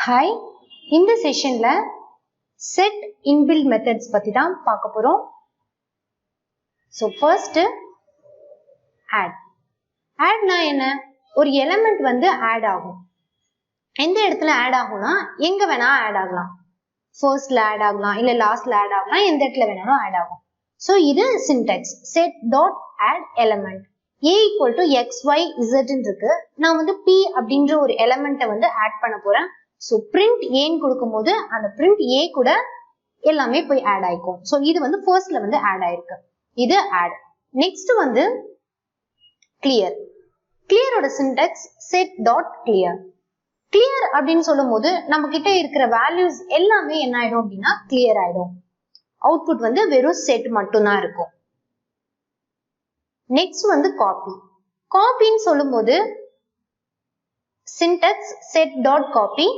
Hi, in this session la set inbuilt methods பத்தி தான் பார்க்க போறோம். So first add. Add na என்ன? ஒரு element வந்து add ஆகும். எந்த இடத்துல add ஆகும்னா எங்க வேணா add ஆகலாம். First la add ஆகலாம் இல்ல last la add ஆகலாம், எந்த இடத்துல வேணாலும் add ஆகும். So இது syntax set dot add element. A equal to x y z ன்னு இருக்கு. நான் வந்து p அப்படின்ற ஒரு எலிமெண்ட்டை வந்து add பண்ண போறேன். So print a ன்னு கொடுக்கும்போது அந்த print a கூட எல்லாமே போய் add ஆயிக்கும். So இது வந்து firstல வந்து add ஆயிருக்கு. இது add. Next வந்து clear. Clear ஓட syntax set dot clear. Clear அப்படின்னு சொல்லும்போது நம்ம கிட்ட இருக்கிற values எல்லாமே என்ன ஆயிடும் அப்படின்னா clear ஆயிடும். Output வந்து வெறும் set மட்டும் தான் இருக்கும். Next வந்து copy. Copy ன்னு சொல்லும்போது syntax set dot copy.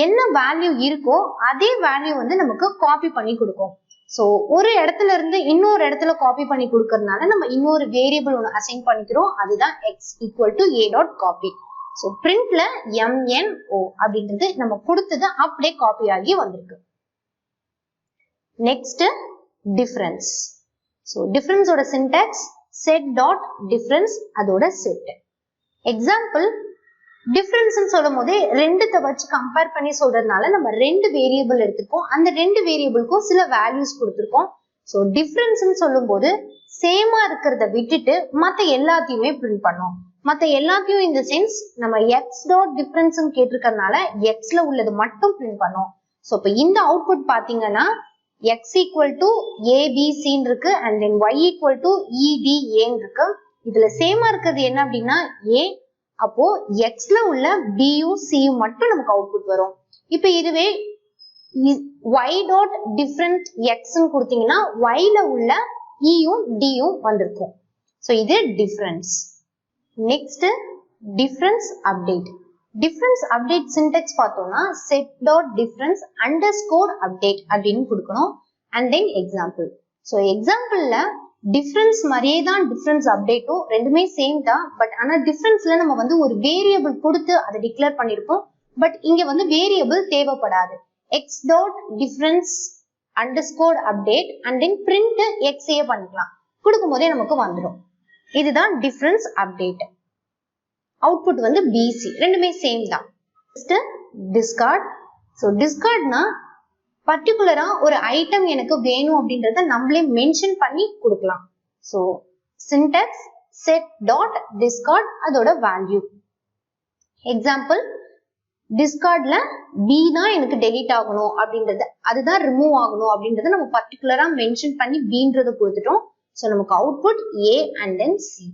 என்ன வேல்யூ இருக்கோ அதே வேல்யூ வந்து நமக்கு காப்பி பண்ணி கொடுக்கும். சோ ஒரு இடத்துல இருந்து இன்னொரு இடத்துல காப்பி பண்ணி கொடுக்கறதுனால நம்ம இன்னொரு வேரியபிள் ஒன்று அசைன் பண்ணிக்கிறோம். அதுதான் x equal to a dot copy. So பிரிண்ட்ல mno அப்படின்றது நம்ம கொடுத்தது அப்படியே காப்பி ஆகி வந்திருக்கு. Next difference. சோ டிஃபரன்ஸ் ஓட சின்டாக்ஸ் set dot difference அதோட செட். எக்ஸாம்பிள் டிஃபரன்ஸ் சொல்லும் போதே ரெண்டுத்தை வச்சு கம்பேர் பண்ணி சொல்றதுனால நம்ம ரெண்டு வேரியபிள் எடுத்திருக்கோம். அந்த ரெண்டு வேரியபிளுக்கும் சில வேல்யூஸ் கொடுத்திருக்கோம். ஸோ டிஃபரன்ஸ் சொல்லும் போது சேமா இருக்கிறத விட்டுட்டு மற்ற எல்லாத்தையுமே பிரிண்ட் பண்ணோம். மற்ற எல்லாத்தையும் இந்த சென்ஸ் நம்ம எக்ஸ் டாட் டிஃபரன்ஸ் கேட்டிருக்கறதுனால எக்ஸ்ல உள்ளது மட்டும் பிரிண்ட் பண்ணோம். ஸோ இப்போ இந்த அவுட்புட் பாத்தீங்கன்னா x equal to abc இருக்கு and then y equal to eda இருக்கு. இதுல சேமா இருக்கிறது என்ன அப்படின்னா a, அப்போ xல உள்ள b யும் c யும் மட்டும் நமக்கு அவுட்புட் வரும். இப்போ இதுவே y dot different x ன்னு கொடுத்தீங்கன்னா y ல உள்ள e யும் d யும் வந்திருக்கும். சோ இது difference. Next difference update. Difference update syntax பார்த்தோம்னா set dot difference underscore update அப்படின்னு கொடுக்கணும். And then example. ஸோ எக்ஸாம்பிள்ல டிஃபரன்ஸ் மாதிரியே தான் டிஃபரன்ஸ் அப்டேட்டும் ரெண்டுமே சேம் தான். பட் ஆனா டிஃபரன்ஸ்ல நம்ம வந்து ஒரு வேரியபிள் கொடுத்து அதை டிக்ளேர் பண்ணிருக்கோம். பட் இங்க வந்து வேரியபிள் தேவைப்படாது. X dot difference underscore update and then print எக்ஸே பண்ணிக்கலாம். கொடுக்கும் போதே நமக்கு வந்துடும். இதுதான் டிஃபரன்ஸ் அப்டேட். அவுட்புட் வந்து பிசி, ரெண்டுமே சேம் தான். டிஸ்கார்ட். ஸோ டிஸ்கார்ட்னா பர்டிகுலரா ஒரு ஐட்டம் எனக்கு வேணும் அப்படின்றத நம்மளே மென்ஷன் பண்ணி கொடுக்கலாம். So syntax set dot discard அதோட வேல்யூ. எக்ஸாம்பிள் டிஸ்கார்ட்ல பி தான் எனக்கு டெலீட் ஆகணும் அப்படின்றது, அதுதான் ரிமூவ் ஆகணும் அப்படின்றத நம்ம பர்டிகுலரா மென்ஷன் பண்ணி பீன்றத கொடுத்துட்டோம். ஸோ நமக்கு output A and then C.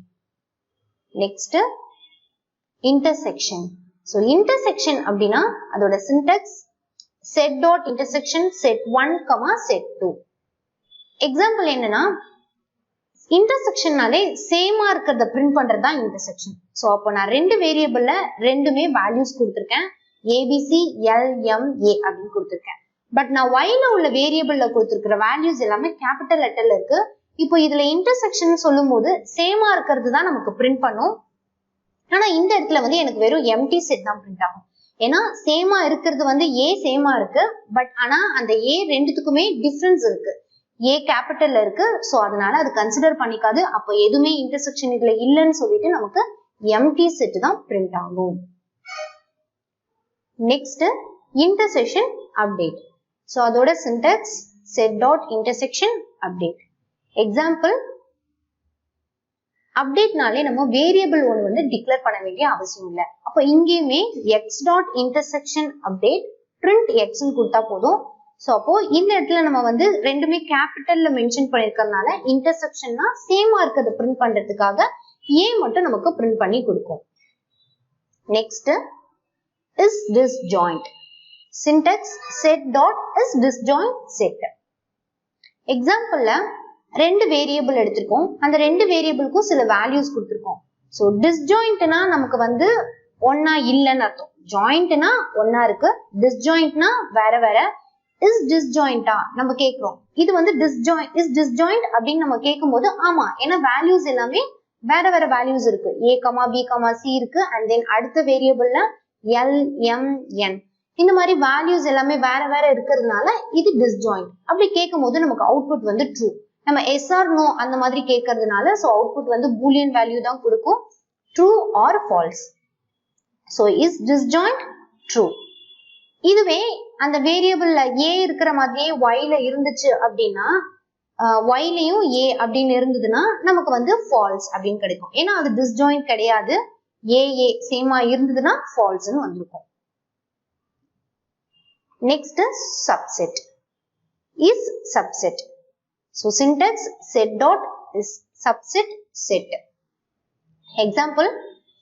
Next intersection. So intersection அப்படின்னா அதோட syntax set dot intersection set1, set2. Example என்னன்னா இன்டர்செக்ஷன்னாலே சேமா இருக்கிறத பிரிண்ட் பண்றதுதான் இன்டர்செக்ஷன். ஸோ அப்போ நான் ரெண்டு வேரியபிள்ல ரெண்டுமே வேல்யூஸ் கொடுத்துருக்கேன். ஏபிசி எல்எம்ஏ அப்படின்னு கொடுத்துருக்கேன். பட் நான் ஒய்ல உள்ள வேரியபிள்ல கொடுத்துருக்கிற வேல்யூஸ் எல்லாமே கேபிட்டல் லெட்டர்ல இருக்கு. இப்போ இதுல இன்டர்செக்ஷன் சொல்லும் போது சேமா இருக்கிறது தான் நமக்கு பிரிண்ட் பண்ணும். ஆனா இந்த இடத்துல வந்து எனக்கு வெறும் எம்டி செட் தான் பிரிண்ட் ஆகும். ஏன்னா சேமா இருக்கிறது வந்து ஏ சேமா இருக்கு. பட் ஆனா அந்த ஏ ரெண்டுத்துக்குமே டிஃபரன்ஸ் இருக்கு. ஏ கேபிட்டல்ல இருக்கு. ஸோ அதனால அது கன்சிடர் பண்ணிக்காது. அப்போ எதுவுமே இன்டர்செக்ஷன் இதுல இல்லைன்னு சொல்லிட்டு நமக்கு எம்டி செட் தான் பிரிண்ட் ஆகும். Next intersection update. ஸோ அதோட syntax set dot intersection update. Example அப்டேட்னாலே நம்ம வேரியபிள் ஒன்று வந்து டிக்ளேர் பண்ண வேண்டிய அவசியம் இல்லை. அப்போ இங்கேயுமே x dot intersection update print எக்ஸ்ன்னு கொடுத்தா போதும். ஸோ அப்போ இந்த இடத்துல நம்ம வந்து ரெண்டுமே கேபிட்டல்ல மென்ஷன் பண்ணிருக்கிறதுனால இன்டர்செக்ஷன்னா சேமா இருக்கிறத பிரிண்ட் பண்றதுக்காக ஏ மட்டும் நமக்கு பிரிண்ட் பண்ணி கொடுக்கும். Next is disjoint. Syntax set dot is disjoint set. எக்ஸாம்பிள்ல ரெண்டு வேரியபிள் எடுத்திருக்கோம். அந்த ரெண்டு வேரியபிளுக்கும் சில வேல்யூஸ் கொடுத்துருக்கோம். ஸோ டிஸ்ஜாயிண்ட்னா நமக்கு வந்து ஒன்னா இல்லைன்னு அர்த்தம். ஜாயிண்ட்னா ஒன்னா இருக்கு, டிஸ்ஜாயிண்ட்னா வேற வேற. இஸ் டிஸ்ஜாயிண்டா நம்ம கேட்கிறோம். இது வந்து இஸ் டிஸ்ஜாயிண்ட் அப்படின்னு நம்ம கேட்கும் போது ஆமா, ஏன்னா வேல்யூஸ் எல்லாமே வேற வேற வேல்யூஸ் இருக்கு. ஏ கமா பி கமா சி இருக்கு. அண்ட் தென் அடுத்த வேரியபிள்ல எல் எம் என் இந்த மாதிரி வேல்யூஸ் எல்லாமே வேற வேற இருக்கிறதுனால இது டிஸ்ஜாயிண்ட். அப்படி கேட்கும் போது நமக்கு அவுட்புட் வந்து ட்ரூ. நம்ம எஸ் ஆர் நோ அந்த மாதிரி கேட்கறதுனால சோ அவுட்புட் வந்து பூலியன் வேல்யூ தான் கொடுக்கும், true or false. So is disjoint true. இதுவே அந்த வேரியபிள்ல ஏ இருக்கிற மாதிரியே ஒய்ல இருந்துச்சு அப்படின்னா ஒய்லயும் ஏ அப்படின்னு இருந்ததுன்னா நமக்கு வந்து ஃபால்ஸ் அப்படின்னு கிடைக்கும். ஏன்னா அது டிஸ்ஜாயிண்ட் கிடையாது, ஏ சேமா இருந்ததுன்னா ஃபால்ஸ்னு வந்திருக்கும். Next subset. Is subset. So syntax set dot is subset set. Example,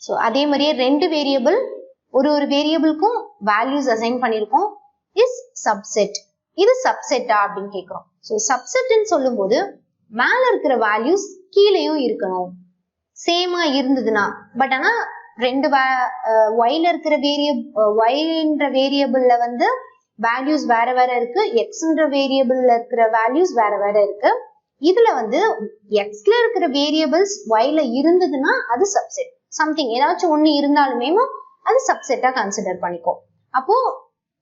so அதே மாதிரியே ரெண்டு வேரியபிள் ஒரு வேரியபிளுக்கும் வேல்யூஸ் அசைன் பண்ணிருக்கோம். is subset. இது சப்செட்டா அப்படின்னு கேக்குறோம். so சப்செட்னு சொல்லும்போது மேல இருக்கிற வேல்யூஸ் கீழேயும் இருக்கணும் சேமா இருந்ததுன்னா. பட் ஆனா ரெண்டு yல இருக்கிற yன்ற வேரியபிள்ல வந்து வேல்யூஸ் வேற வேற இருக்கு, எக்ஸ்ன்ற வேரியபிள்ல இருக்கிற வேல்யூஸ் வேற வேற இருக்கு. இதுல வந்து எக்ஸ்ல இருக்கிற வேரியபிள்ஸ் ஒய்ல இருந்ததுன்னா அது சப்செட். சம்திங் ஏதாச்சும் ஒண்ணு இருந்தாலுமே அது சப்செட்டா கன்சிடர் பண்ணிக்கோ. அப்போ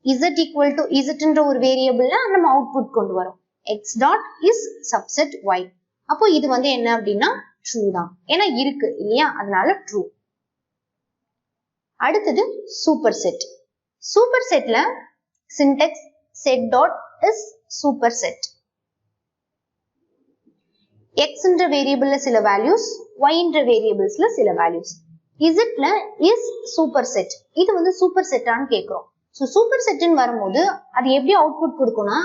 இசட் ஈக்குவல் டு இசட்ன்ற ஒரு வேரியபிள்ல நம்ம அவுட்புட் கொண்டு வரோம். X dot is subset Y. அப்போ இது வந்து என்ன அப்படின்னா ட்ரூ தான், ஏன்னா இருக்கு இல்லையா, அதனால ட்ரூ. அடுத்தது சூப்பர் செட். சூப்பர் செட்ல syntax set dot is superset. x என்ற வேரியபிள்ல சில வேல்யூஸ், y என்ற வேரியபிள்ஸ்ல சில வேல்யூஸ். z ல is superset. இது வந்து சூப்பர் செட்டான்னு கேக்குறோம். சோ சூப்பர் செட்னு வரும்போது அது எப்படி அவுட்புட் கொடுக்கும்னா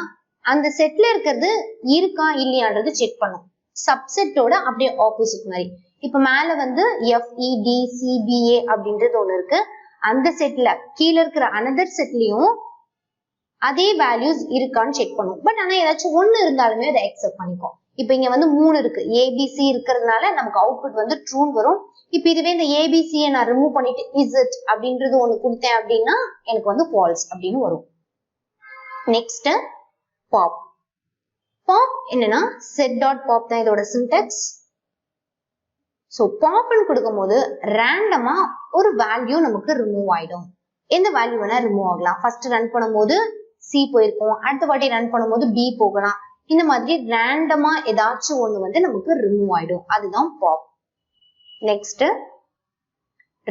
அந்த செட்ல இருக்கிறது இருக்கா இல்லையான்றது செக் பண்ணும். சப்செட்டோட அப்படியே ஆப்போசிட் மாதிரி. இப்ப மேல வந்து FEDCBA அப்படின்றது ஒண்ணு இருக்கு. அந்த செட்ல கீழே இருக்கிற அனதர் செட்லயும் அதே வேல்யூஸ் இருக்கான்னு செக் பண்ணும். பட் ஆனா ஏதாச்சும் ஒண்ணு இருந்தாலுமே அதை அக்செப்ட் பண்ணிக்கும். இப்ப இங்க வந்து 3 இருக்கு, ABC இருக்கிறதுனால நமக்கு அவுட்புட் வந்து ட்ரூன்னு வரும். இப்ப இதுவே இந்த ABCயை நான் ரிமூவ் பண்ணிட்டு இசட் அப்படின்றது ஒண்ணு கொடுத்தேன் அப்படின்னா எனக்கு வந்து ஃபால்ஸ் அப்படின்னு வரும். Next pop. பாப் என்னன்னா செட் டாட் பாப் தான் இதோட சின்டாக்ஸ். சோ பாப்னு கொடுக்கும் போது ரேண்டமா ஒரு வேல்யூ நமக்கு ரிமூவ் ஆயிடும். எந்த வேல்யூ வேணா ரிமூவ் ஆகலாம். ஃபர்ஸ்ட் ரன் பண்ணும்போது C போயிருக்கும், அடுத்த வாட்டி ரன் பண்ணும்போது B போகலாம். இந்த மாதிரி ரேண்டமா ஏதாச்சும் ஒண்ணு வந்து நமக்கு ரிமூவ் ஆயிடும். அதுதான் பாப். Next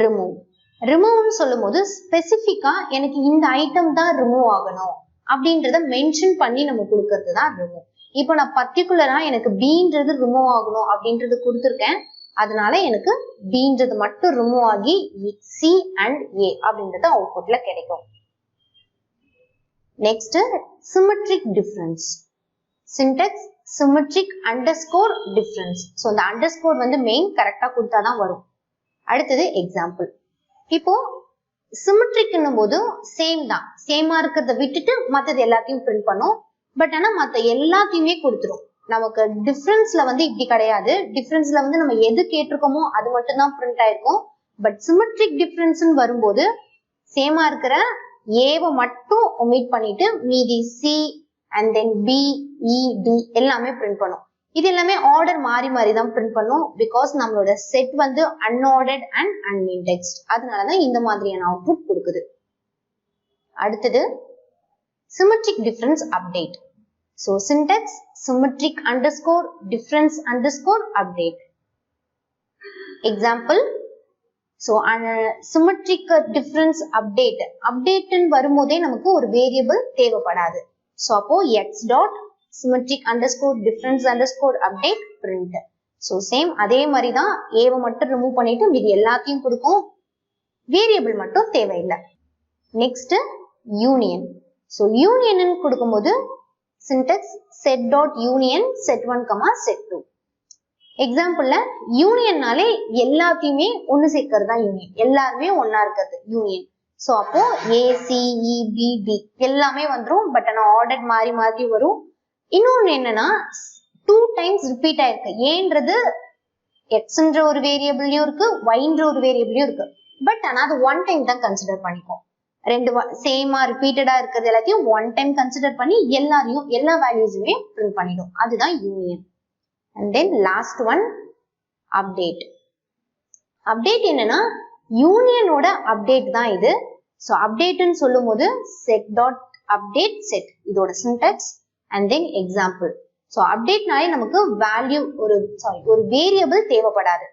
remove. ரிமூவ்னு சொல்லும் போது ஸ்பெசிபிக்கா எனக்கு இந்த ஐட்டம் தான் ரிமூவ் ஆகணும் அப்படின்றத மென்ஷன் பண்ணி நம்ம கொடுக்கறது தான் ரிமூவ். இப்போ நான் பர்டிகுலரா எனக்கு Bன்றது ரிமூவ் ஆகணும் அப்படின்றது கொடுத்துருக்கேன். அதனால எனக்கு Bன்றது மட்டும் ரிமூவ் ஆகி C and A அப்படின்றது அவுட்புட்ல கிடைக்கும். Next symmetric difference. Syntax symmetric underscore difference. So இந்த அண்டர்ஸ்கோர் வந்து மெயின் கரெக்டா கொடுத்தாதான் வரும். அடுத்தது எக்ஸாம்பிள். இப்போ சிமெட்ரிக்னும் போது சேம் தான், சேமா இருக்கிறத விட்டுட்டு மற்றது எல்லாத்தையும் பிரிண்ட் பண்ணும். பட் ஆனா மற்ற எல்லாத்தையுமே கொடுத்துரும். நமக்கு டிஃபரன்ஸ்ல வந்து இப்படி கிடையாது. டிஃபரன்ஸ்ல வந்து நம்ம எது கேட்டிருக்கோமோ அது மட்டும் தான் பிரிண்ட் ஆயிருக்கும். பட் சிமெட்ரிக் டிஃபரன்ஸ்னு வரும்போது சேமா இருக்கிற ஏவை மட்டும் ஒமிட் பண்ணிட்டு மீதி C and then B, E, D எல்லாமே பிரிண்ட் பண்ணும். இது எல்லாமே ஆர்டர் மாறி மாறி தான் பிரிண்ட் பண்ணும். பிகாஸ் நம்மளோட செட் வந்து அன்ஆர்டர்ட் அண்ட் அன்இண்டெக்ஸ்ட். அதனாலதான் இந்த மாதிரியான அவுட்புட் கொடுக்குது. அடுத்தது symmetric difference update. So syntax symmetric underscore difference underscore update. Example. So symmetric difference update. Update ன்னு வரும்போதே நமக்கு ஒரு வேரியபிள் தேவைப்படாது. So அப்போ x dot symmetric underscore difference underscore update print. So same அதே மாதிரி தான் ஏவை மட்டும் ரிமூவ் பண்ணிட்டு மீதி எல்லாத்தையும் கொடுக்கும். வேரியபிள் மட்டும் தேவையில்லை. Next union. So யூனியன் கொடுக்கும்போது syntax set dot union set1 set2. எக்ஸாம்பிள்ல யூனியன்னாலே எல்லாத்தையுமே ஒன்னு சேர்க்கறது தான் யூனியன். எல்லாருமே ஒன்னா இருக்கிறது யூனியன். சோ அப்போ ACEBD எல்லாமே வந்துரும். பட் ஆனா ஆர்டர் மாறி மாறி வரும். இன்னொன்னு என்னன்னா 2 டைம்ஸ் ரிப்பீட் ஆயிருக்கு. ஏன்றது எக்ஸ்ன்ற ஒரு வேரியபிள்லயும் இருக்கு, ஒய்ன்ற ஒரு வேரியபிள்லயும் இருக்கு. பட் ஆனா அது 1 டைம் தான் கன்சிடர் பண்ணிக்கும். ரெண்டு சேமா ரிப்பீட்டடா இருக்கிறது எல்லாத்தையும் 1 டைம் கன்சிடர் பண்ணி எல்லா வேல்யூஸுமே பிரிண்ட் பண்ணிடும். அதுதான் union. And then last one update. Update என்னன்னா யூனியனோட அப்டேட் தான் இது. ஸோ அப்டேட்னு சொல்லும் போது செட் டாட் அப்டேட் செட் இதோட syntax and then example. So அப்டேட்னாலே நமக்கு வேல்யூ ஒரு வேரியபிள் தேவைப்படாது.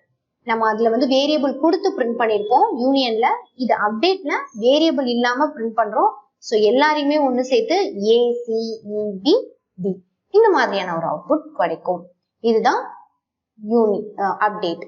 நம்ம அதுல வந்து வேரியபிள் கொடுத்து பிரிண்ட் பண்ணிருப்போம் யூனியன்ல. இது அப்டேட்ல வேரியபிள் இல்லாம பிரிண்ட் பண்றோம். ஸோ எல்லாரையுமே ஒன்று சேர்த்து ACEB D இந்த மாதிரியான ஒரு அவுட்புட் கிடைக்கும். இதுதான் அப்டேட்.